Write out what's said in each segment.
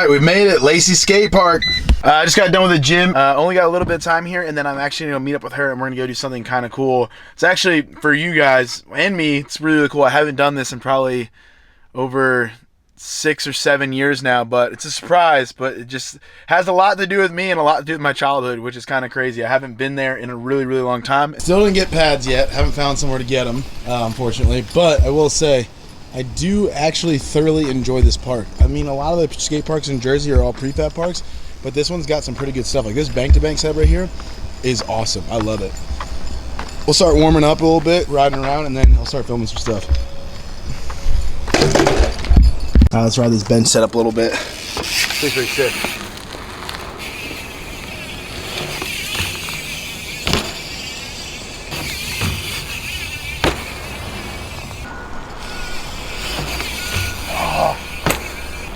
right, we've made it. Lacey Skate Park. I just got done with the gym. Only got a little bit of time here, and then I'm actually gonna meet up with her, and we're gonna go do something kind of cool. It's actually for you guys and me. It's really, really cool. I haven't done this in probably over 6 or 7 years now, but it's a surprise. But it just has a lot to do with me and a lot to do with my childhood, which is kind of crazy. I haven't been there in a really, really long time. Still didn't get pads yet. Haven't found somewhere to get them, unfortunately. But I will say, I do actually thoroughly enjoy this park. I mean, a lot of the skate parks in Jersey are all prefab parks, but this one's got some pretty good stuff. Like this bank-to-bank setup right here is awesome. I love it. We'll start warming up a little bit, riding around, and then I'll start filming some stuff. Let's ride this bench setup a little bit. It's pretty sick.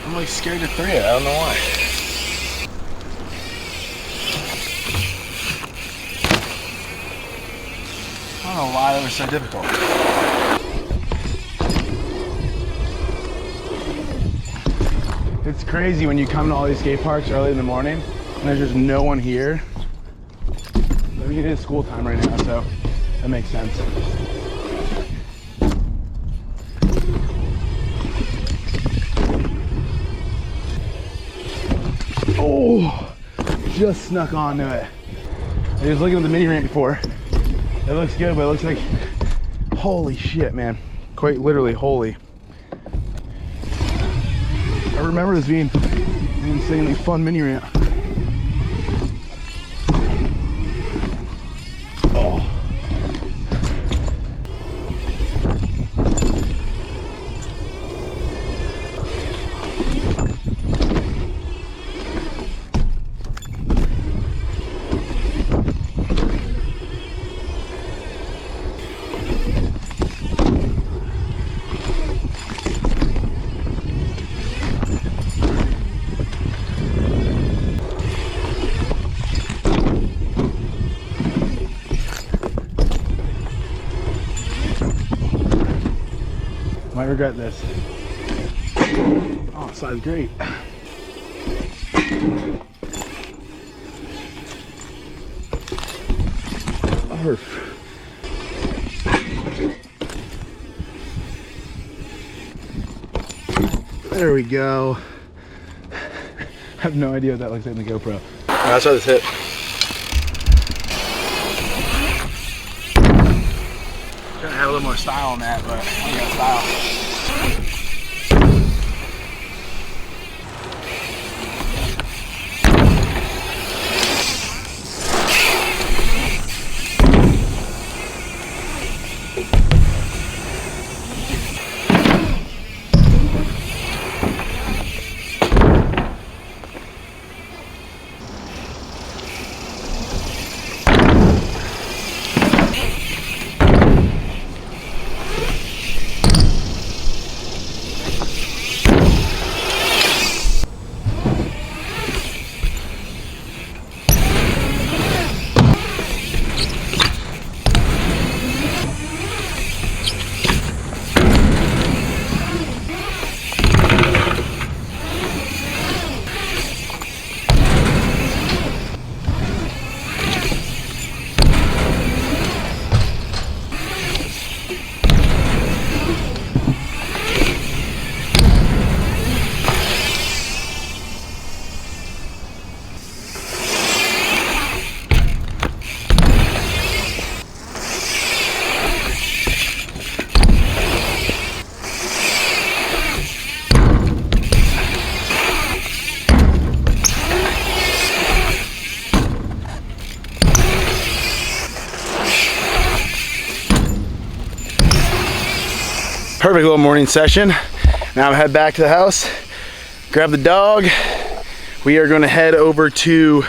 I'm like scared to throw it. I don't know why. I don't know why that was so difficult. It's crazy when you come to all these skate parks early in the morning and there's just no one here. I mean, it is school time right now, so that makes sense. Oh, just snuck onto it. I was looking at the mini ramp before. It looks good, but it looks like, holy shit, man. Quite literally holy. I remember this being an insanely fun mini ramp. Oh. Might regret this. Oh, side's great. Arf. There we go. I have no idea what that looks like in the GoPro. That's how this hit. Trying to have a little more style on that, but I don't got style. Perfect little morning session. Now I'm head back to the house, grab the dog. We are going to head over to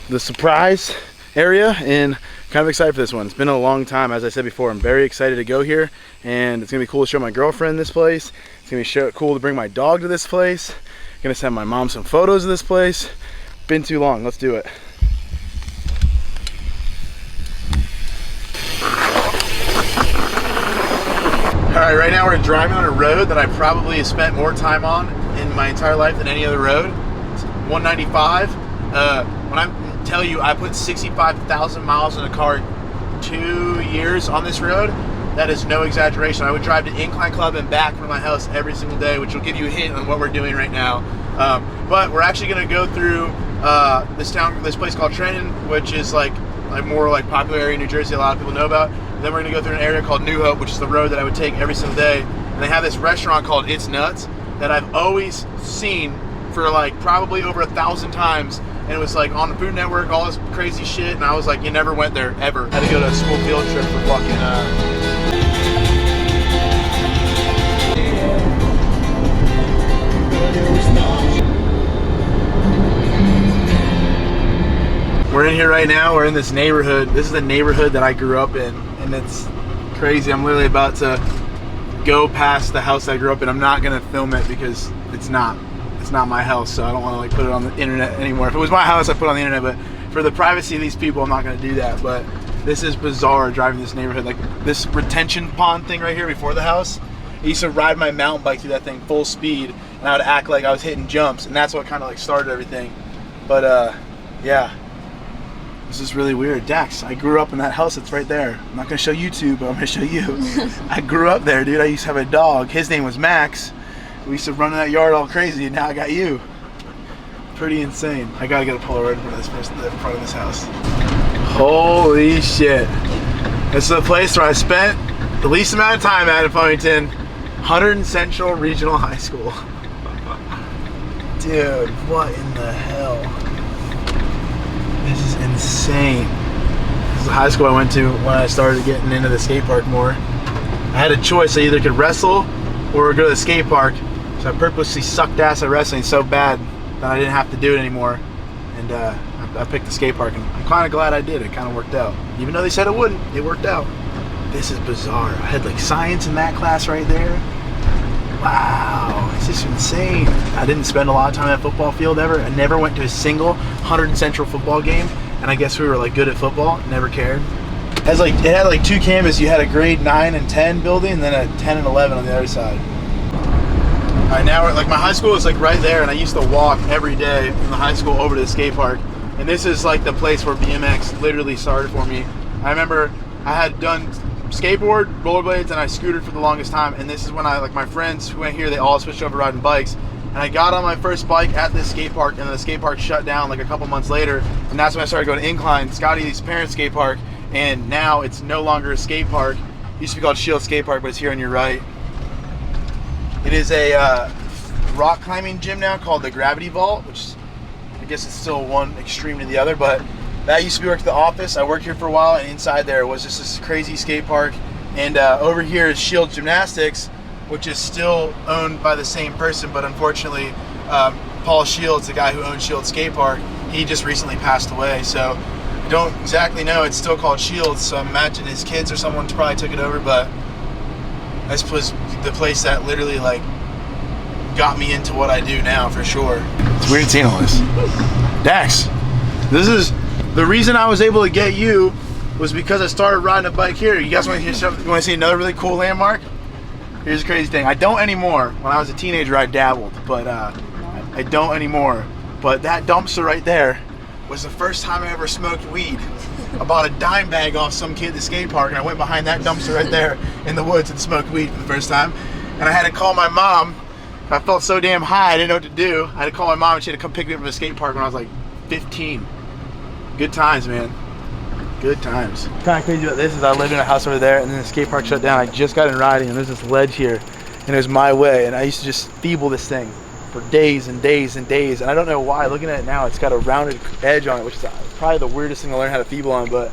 the surprise area, and kind of excited for this one. It's been a long time, as I said before. I'm very excited to go here, and it's gonna be cool to show my girlfriend this place. It's gonna be cool to bring my dog to this place. I'm gonna send my mom some photos of this place. Been too long. Let's do it. All right, right now we're driving on a road that I probably spent more time on in my entire life than any other road. It's 195. When I tell you I put 65,000 miles in a car 2 years on this road, that is no exaggeration. I would drive to Incline Club and back from my house every single day, which will give you a hint on what we're doing right now. But we're actually going to go through this place called Trenton, which is like more like popular area in New Jersey, a lot of people know about. And then we're going to go through an area called New Hope, which is the road that I would take every single day. And they have this restaurant called It's Nuts that I've always seen for like probably over 1,000 times. And it was like on the Food Network, all this crazy shit. And I was like, you never went there, ever. Had to go to a school field trip for fucking... We're in here right now. We're in this neighborhood. This is the neighborhood that I grew up in, and it's crazy. I'm literally about to go past the house I grew up in. I'm not gonna film it because it's not my house, so I don't want to like put it on the internet anymore. If it was my house, I'd put it on the internet, but for the privacy of these people, I'm not gonna do that. But this is bizarre driving this neighborhood. Like this retention pond thing right here before the house, I used to ride my mountain bike through that thing full speed, and I would act like I was hitting jumps, and that's what kind of like started everything. But yeah. This is really weird. Dax, I grew up in that house that's right there. I'm not gonna show you two, but I'm gonna show you. I grew up there, dude. I used to have a dog. His name was Max. We used to run in that yard all crazy, and now I got you. Pretty insane. I gotta get a Polaroid for this in front of this house. Holy shit. This is the place where I spent the least amount of time at in Farmington. Hunterdon Central Regional High School. Dude, what in the hell? This is insane. This is the high school I went to when I started getting into the skate park more. I had a choice. I either could wrestle or go to the skate park. So I purposely sucked ass at wrestling so bad that I didn't have to do it anymore. And I picked the skate park, and I'm kind of glad I did. It kind of worked out. Even though they said it wouldn't, it worked out. This is bizarre. I had like science in that class right there. Wow, it's just insane. I didn't spend a lot of time at a football field ever. I never went to a single Hunterdon Central football game, and I guess we were like good at football. Never cared. It had like two campuses. You had a grade 9 and 10 building, and then a 10 and 11 on the other side. All right, now we're like my high school is like right there, and I used to walk every day from the high school over to the skate park. And this is like the place where BMX literally started for me. I remember I had done skateboard, rollerblades, and I scooted for the longest time, and this is when I, like my friends who went here, they all switched over to riding bikes, and I got on my first bike at this skate park, and the skate park shut down like a couple months later, and that's when I started going to Incline, Scotty's parents' skate park, and now it's no longer a skate park. It used to be called Shield Skate Park, but it's here on your right. It is a rock climbing gym now called the Gravity Vault, which I guess it's still one extreme to the other, but that used to be work at the office. I worked here for a while, and inside there was just this crazy skate park. And over here is Shield Gymnastics, which is still owned by the same person, but unfortunately, Paul Shields, the guy who owns Shield Skate Park, he just recently passed away. So I don't exactly know. It's still called Shields, so I imagine his kids or someone probably took it over, but this was the place that literally like got me into what I do now for sure. It's weird seeing all this. Dax, this is the reason I was able to get you was because I started riding a bike here. You guys want to see another really cool landmark? Here's the crazy thing. I don't anymore. When I was a teenager, I dabbled, but I don't anymore. But that dumpster right there was the first time I ever smoked weed. I bought a dime bag off some kid at the skate park, and I went behind that dumpster right there in the woods and smoked weed for the first time. And I had to call my mom. I felt so damn high, I didn't know what to do. I had to call my mom, and she had to come pick me up from the skate park when I was like 15. Good times, man. Good times. Kind of crazy about this is I lived in a house over there, and then the skate park shut down. I just got in riding, and there's this ledge here, and it was my way, and I used to just feeble this thing for days and days and days, and I don't know why. Looking at it now, it's got a rounded edge on it, which is probably the weirdest thing to learn how to feeble on, but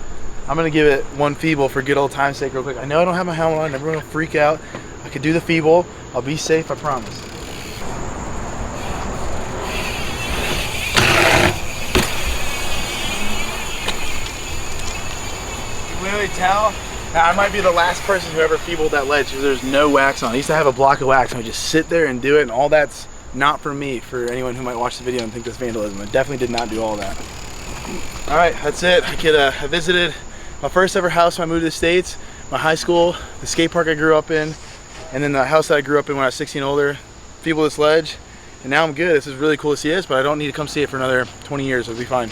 I'm gonna give it one feeble for good old time's sake real quick. I know I don't have my helmet on, never gonna freak out. I could do the feeble. I'll be safe, I promise. Tell I might be the last person who ever feebled that ledge because there's no wax on it. I used to have a block of wax and I would just sit there and do it, and all that's not for me, for anyone who might watch the video and think that's vandalism. I definitely did not do all that. All right, that's it. I visited my first ever house when I moved to the States, my high school, the skate park I grew up in, and then the house that I grew up in when I was 16 older, feebled this ledge, and now I'm good. This is really cool to see this, but I don't need to come see it for another 20 years. It'll be fine.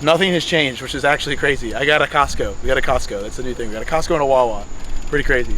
Nothing has changed, which is actually crazy. I got a Costco. We got a Costco. That's the new thing. We got a Costco and a Wawa. Pretty crazy.